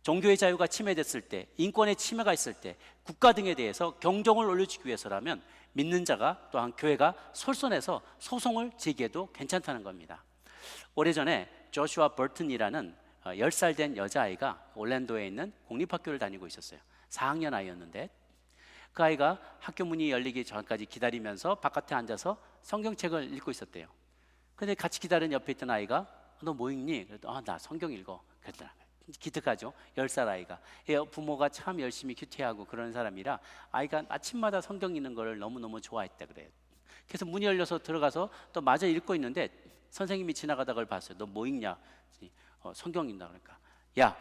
종교의 자유가 침해됐을 때, 인권의 침해가 있을 때 국가 등에 대해서 경종을 울려주기 위해서라면 믿는 자가, 또한 교회가 솔선해서 소송을 제기해도 괜찮다는 겁니다. 오래전에 조슈아 버튼이라는 10살 된 여자아이가 올랜도에 있는 공립학교를 다니고 있었어요. 4학년 아이였는데 그 아이가 학교 문이 열리기 전까지 기다리면서 바깥에 앉아서 성경책을 읽고 있었대요. 근데 같이 기다리는 옆에 있던 아이가 너 뭐 읽니? 그랬더니 나 성경 읽어. 그랬더니 기특하죠. 10살 아이가. 부모가 참 열심히 큐티하고 그런 사람이라 아이가 아침마다 성경 읽는 걸 너무너무 좋아했다 그래요. 그래서 문이 열려서 들어가서 또 마저 읽고 있는데 선생님이 지나가다 그걸 봤어요. 너 뭐 읽냐? 성경 읽는다. 그러니까 야,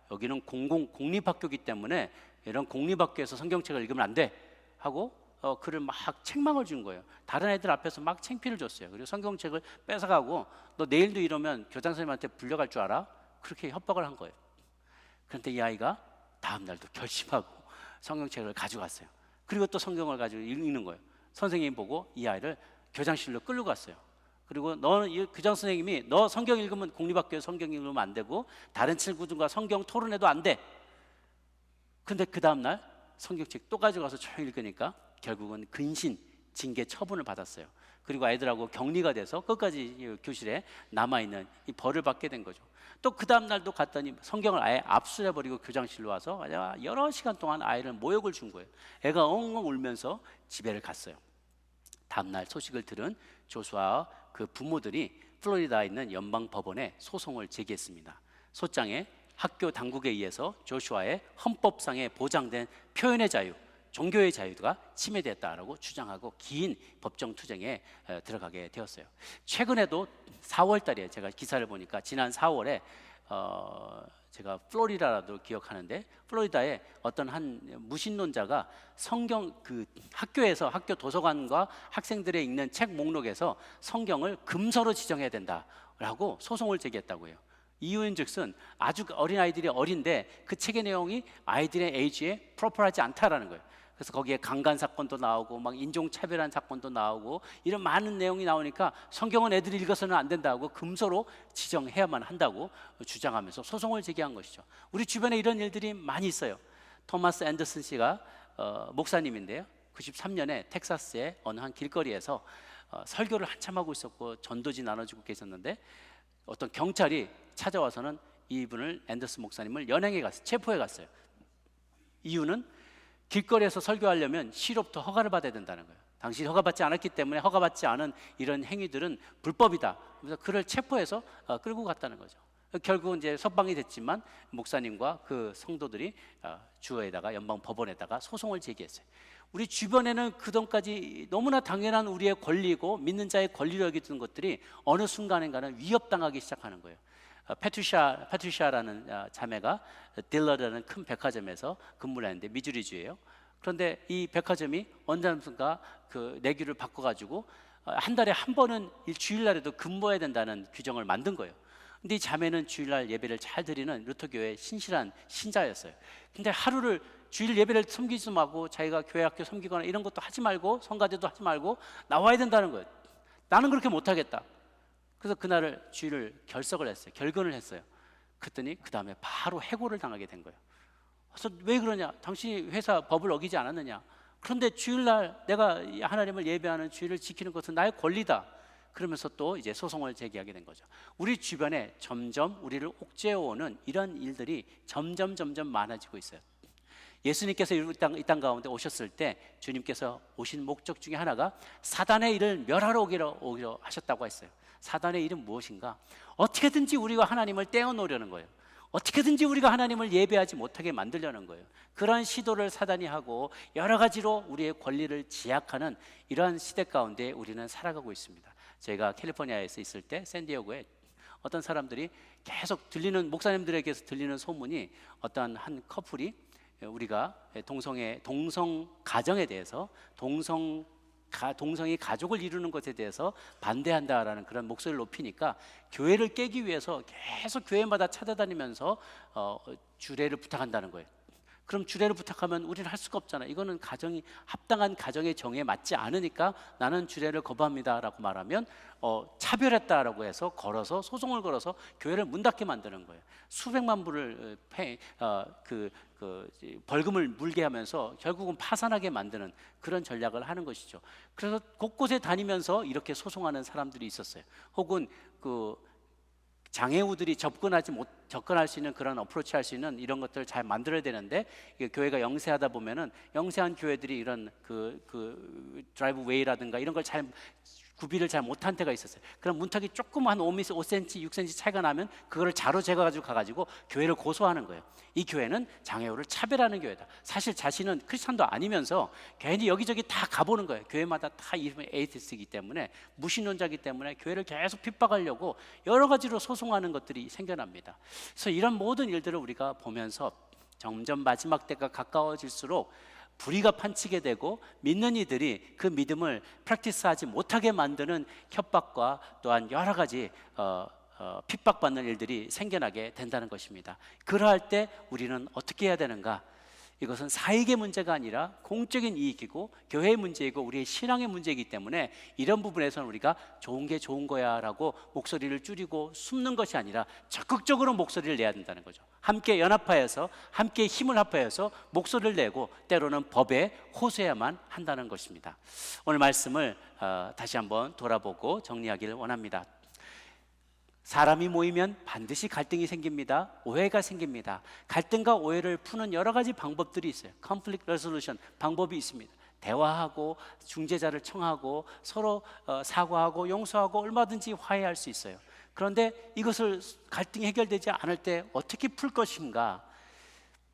여기는 공립학교이기 때문에 이런 공립학교에서 성경책을 읽으면 안 돼 하고 그를 막 책망을 준 거예요. 다른 애들 앞에서 막 창피를 줬어요. 그리고 성경책을 뺏어가고 너 내일도 이러면 교장 선생님한테 불려갈 줄 알아? 그렇게 협박을 한 거예요. 그런데 이 아이가 다음 날도 결심하고 성경책을 가져갔어요. 그리고 또 성경을 가지고 읽는 거예요. 선생님이 보고 이 아이를 교장실로 끌고 갔어요. 그리고 너는 교장 선생님이 너 성경 읽으면 공립학교에서 성경 읽으면 안 되고 다른 친구들과 성경 토론해도 안 돼. 근데 그 다음 날 성경책 또 가져가서 조용히 읽으니까 결국은 근신 징계 처분을 받았어요. 그리고 아이들하고 격리가 돼서 끝까지 교실에 남아있는 이 벌을 받게 된 거죠. 또 그 다음 날도 갔더니 성경을 아예 압수해버리고 교장실로 와서 여러 시간 동안 아이를 모욕을 준 거예요. 애가 엉엉 울면서 집에를 갔어요. 다음 날 소식을 들은 조슈아와 그 부모들이 플로리다에 있는 연방법원에 소송을 제기했습니다. 소장에 학교 당국에 의해서 조슈아의 헌법상에 보장된 표현의 자유, 종교의 자유가 침해됐다라고 주장하고 긴 법정 투쟁에 들어가게 되었어요. 최근에도 4월 달에 제가 기사를 보니까 지난 4월에 제가 플로리다라도 기억하는데 플로리다에 어떤 한 무신론자가 성경 그 학교에서 학교 도서관과 학생들의 읽는 책 목록에서 성경을 금서로 지정해야 된다라고 소송을 제기했다고 해요. 이유인즉슨 아주 어린 아이들이 어린데 그 책의 내용이 아이들의 에이지에 프로퍼하지 않다라는 거예요. 그래서 거기에 강간 사건도 나오고 막 인종차별한 사건도 나오고 이런 많은 내용이 나오니까 성경은 애들이 읽어서는 안 된다고 금서로 지정해야만 한다고 주장하면서 소송을 제기한 것이죠. 우리 주변에 이런 일들이 많이 있어요. 토마스 앤더슨 씨가 목사님인데요. 93년에 텍사스의 어느 한 길거리에서 설교를 한참 하고 있었고 전도지 나눠주고 계셨는데 어떤 경찰이 찾아와서는 이분을 앤더슨 목사님을 연행해 갔어요. 체포해 갔어요. 이유는 길거리에서 설교하려면 시로부터 허가를 받아야 된다는 거예요. 당신이 허가받지 않았기 때문에 허가받지 않은 이런 행위들은 불법이다. 그래서 그를 체포해서 끌고 갔다는 거죠. 결국은 이제 석방이 됐지만 목사님과 그 성도들이 주에다가 연방 법원에다가 소송을 제기했어요. 우리 주변에는 그동까지 너무나 당연한 우리의 권리고 믿는 자의 권리로 여기던 것들이 어느 순간인가는 위협당하기 시작하는 거예요. 패트리샤라는 자매가 딜러라는 큰 백화점에서 근무를 했는데 미주리주예요. 그런데 이 백화점이 언젠가 그 내규를 바꿔가지고 한 달에 한 번은 주일날에도 근무해야 된다는 규정을 만든 거예요. 근데 이 자매는 주일날 예배를 잘 드리는 루터교의 신실한 신자였어요. 근데 하루를 주일 예배를 섬기지 말고 자기가 교회 학교 섬기거나 이런 것도 하지 말고 성가대도 하지 말고 나와야 된다는 거예요. 나는 그렇게 못하겠다. 그래서 그날을 주일을 결석을 했어요. 결근을 했어요. 그랬더니 그 다음에 바로 해고를 당하게 된 거예요. 그래서 왜 그러냐? 당신이 회사 법을 어기지 않았느냐? 그런데 주일날 내가 하나님을 예배하는 주일을 지키는 것은 나의 권리다. 그러면서 또 이제 소송을 제기하게 된 거죠. 우리 주변에 점점 우리를 옥죄어오는 이런 일들이 점점 많아지고 있어요. 예수님께서 이 땅 가운데 오셨을 때 주님께서 오신 목적 중에 하나가 사단의 일을 멸하러 오기로 하셨다고 했어요. 사단의 일은 무엇인가? 어떻게든지 우리가 하나님을 떼어놓으려는 거예요. 어떻게든지 우리가 하나님을 예배하지 못하게 만들려는 거예요. 그러한 시도를 사단이 하고 여러 가지로 우리의 권리를 제약하는 이러한 시대 가운데 우리는 살아가고 있습니다. 제가 캘리포니아에서 있을 때 샌디에고에 어떤 사람들이 계속 들리는 목사님들에게서 들리는 소문이 어떤 한 커플이 우리가 동성 가정에 대해서 동성이 가족을 이루는 것에 대해서 반대한다라는 그런 목소리를 높이니까 교회를 깨기 위해서 계속 교회마다 찾아다니면서 주례를 부탁한다는 거예요. 그럼 주례를 부탁하면 우리는 할 수가 없잖아. 이거는 합당한 가정의 정에 맞지 않으니까 나는 주례를 거부합니다라고 말하면 차별했다라고 해서 소송을 걸어서 교회를 문 닫게 만드는 거예요. 수백만 불을 벌금을 물게 하면서 결국은 파산하게 만드는 그런 전략을 하는 것이죠. 그래서 곳곳에 다니면서 이렇게 소송하는 사람들이 있었어요. 혹은 장애우들이 접근할 수 있는 그런 어프로치 할 수 있는 이런 것들을 잘 만들어야 되는데 교회가 영세하다 보면은 영세한 교회들이 이런 드라이브 웨이라든가 이런 걸 구비를 잘 못한 때가 있었어요. 그럼 문턱이 조금 한 5cm, 6cm 차이가 나면 그거를 자로 가가지고 교회를 고소하는 거예요. 이 교회는 장애우를 차별하는 교회다. 사실 자신은 크리스찬도 아니면서 괜히 여기저기 다 가보는 거예요. 교회마다 다 이름이 에이티스트이기 때문에 무신론자이기 때문에 교회를 계속 핍박하려고 여러 가지로 소송하는 것들이 생겨납니다. 그래서 이런 모든 일들을 우리가 보면서 점점 마지막 때가 가까워질수록 불의가 판치게 되고 믿는 이들이 그 믿음을 프랙티스하지 못하게 만드는 협박과 또한 여러 가지 핍박받는 일들이 생겨나게 된다는 것입니다. 그러할 때 우리는 어떻게 해야 되는가? 이것은 사익의 문제가 아니라 공적인 이익이고 교회의 문제이고 우리의 신앙의 문제이기 때문에 이런 부분에서는 우리가 좋은 게 좋은 거야 라고 목소리를 줄이고 숨는 것이 아니라 적극적으로 목소리를 내야 된다는 거죠. 함께 연합하여서 함께 힘을 합하여서 목소리를 내고 때로는 법에 호소해야만 한다는 것입니다. 오늘 말씀을 다시 한번 돌아보고 정리하기를 원합니다. 사람이 모이면 반드시 갈등이 생깁니다. 오해가 생깁니다. 갈등과 오해를 푸는 여러 가지 방법들이 있어요. Conflict Resolution 방법이 있습니다. 대화하고 중재자를 청하고 서로 사과하고 용서하고 얼마든지 화해할 수 있어요. 그런데 이것을 갈등이 해결되지 않을 때 어떻게 풀 것인가?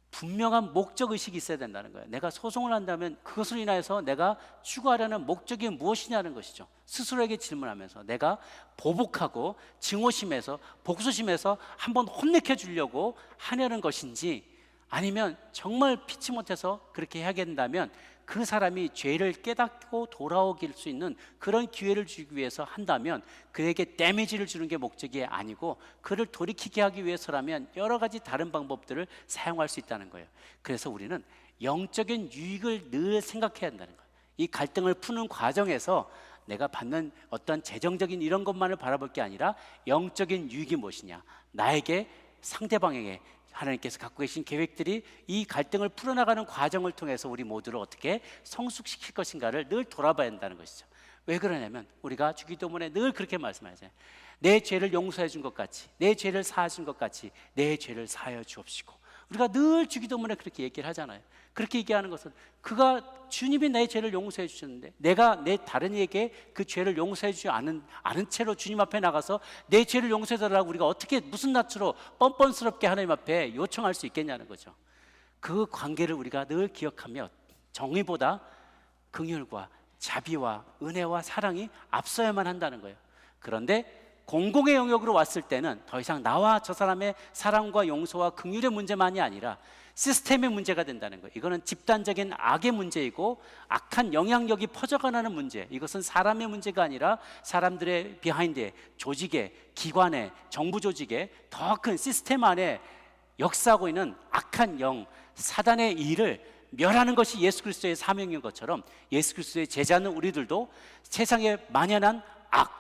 분명한 목적의식이 있어야 된다는 거예요. 내가 소송을 한다면 그것을 인하여서 내가 추구하려는 목적이 무엇이냐는 것이죠. 스스로에게 질문하면서 내가 보복하고 증오심에서 복수심에서 한번 혼내켜 주려고 하려는 것인지, 아니면 정말 피치 못해서 그렇게 해야 된다면 그 사람이 죄를 깨닫고 돌아오길 수 있는 그런 기회를 주기 위해서 한다면 그에게 데미지를 주는 게 목적이 아니고 그를 돌이키게 하기 위해서라면 여러 가지 다른 방법들을 사용할 수 있다는 거예요. 그래서 우리는 영적인 유익을 늘 생각해야 한다는 거예요. 이 갈등을 푸는 과정에서 내가 받는 어떤 재정적인 이런 것만을 바라볼 게 아니라 영적인 유익이 무엇이냐, 나에게 상대방에게 하나님께서 갖고 계신 계획들이 이 갈등을 풀어나가는 과정을 통해서 우리 모두를 어떻게 성숙시킬 것인가를 늘 돌아봐야 한다는 것이죠. 왜 그러냐면 우리가 주기도문에 늘 그렇게 말씀하잖아요. 내 죄를 용서해 준 것 같이, 내 죄를 사하신 것 같이 내 죄를 사하여 주옵시고. 우리가 늘 주기도문에 그렇게 얘기를 하잖아요. 그렇게 얘기하는 것은 주님이 내 죄를 용서해 주셨는데 내가 내 다른 이에게 그 죄를 용서해 주지 않은 채로 주님 앞에 나가서 내 죄를 용서해 달라고 우리가 어떻게 무슨 낯으로 뻔뻔스럽게 하나님 앞에 요청할 수 있겠냐는 거죠. 그 관계를 우리가 늘 기억하며 정의보다 긍휼과 자비와 은혜와 사랑이 앞서야만 한다는 거예요. 그런데 공공의 영역으로 왔을 때는 더 이상 나와 저 사람의 사랑과 용서와 긍휼의 문제만이 아니라 시스템의 문제가 된다는 거예요. 이거는 집단적인 악의 문제이고 악한 영향력이 퍼져가는 문제. 이것은 사람의 문제가 아니라 사람들의 비하인드에, 조직에, 기관에, 정부 조직에 더 큰 시스템 안에 역사하고 있는 악한 영, 사단의 일을 멸하는 것이 예수 그리스도의 사명인 것처럼 예수 그리스도의 제자는 우리들도 세상에 만연한 악,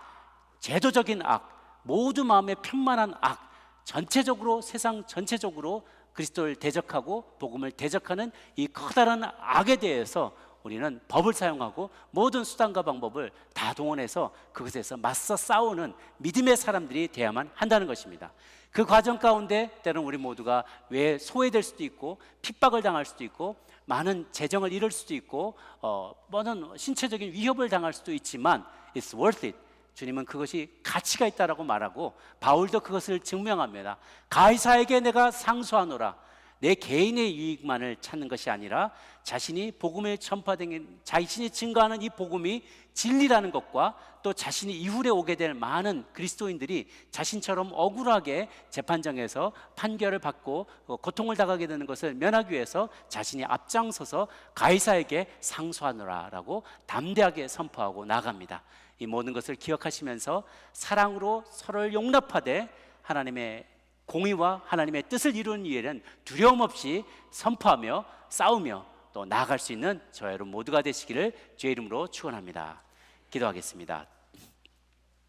제도적인 악, 모두 마음에 편만한 악, 전체적으로 세상 전체적으로 그리스도를 대적하고 복음을 대적하는 이 커다란 악에 대해서 우리는 법을 사용하고 모든 수단과 방법을 다 동원해서 그것에서 맞서 싸우는 믿음의 사람들이 돼야만 한다는 것입니다. 그 과정 가운데 때로는 우리 모두가 왜 소외될 수도 있고 핍박을 당할 수도 있고 많은 재정을 잃을 수도 있고 뭐는 신체적인 위협을 당할 수도 있지만 It's worth it. 주님은 그것이 가치가 있다라고 말하고 바울도 그것을 증명합니다. 가이사에게 내가 상소하노라. 내 개인의 유익만을 찾는 것이 아니라 자신이 복음에 전파된 자신이 증거하는 이 복음이 진리라는 것과 또 자신이 이후에 오게 될 많은 그리스도인들이 자신처럼 억울하게 재판정에서 판결을 받고 고통을 당하게 되는 것을 면하기 위해서 자신이 앞장서서 가이사에게 상소하노라라고 담대하게 선포하고 나갑니다. 이 모든 것을 기억하시면서 사랑으로 서로를 용납하되 하나님의 공의와 하나님의 뜻을 이루는 일에는 두려움 없이 선포하며 싸우며 또 나아갈 수 있는 저와 여러분 모두가 되시기를 주의 이름으로 축원합니다. 기도하겠습니다.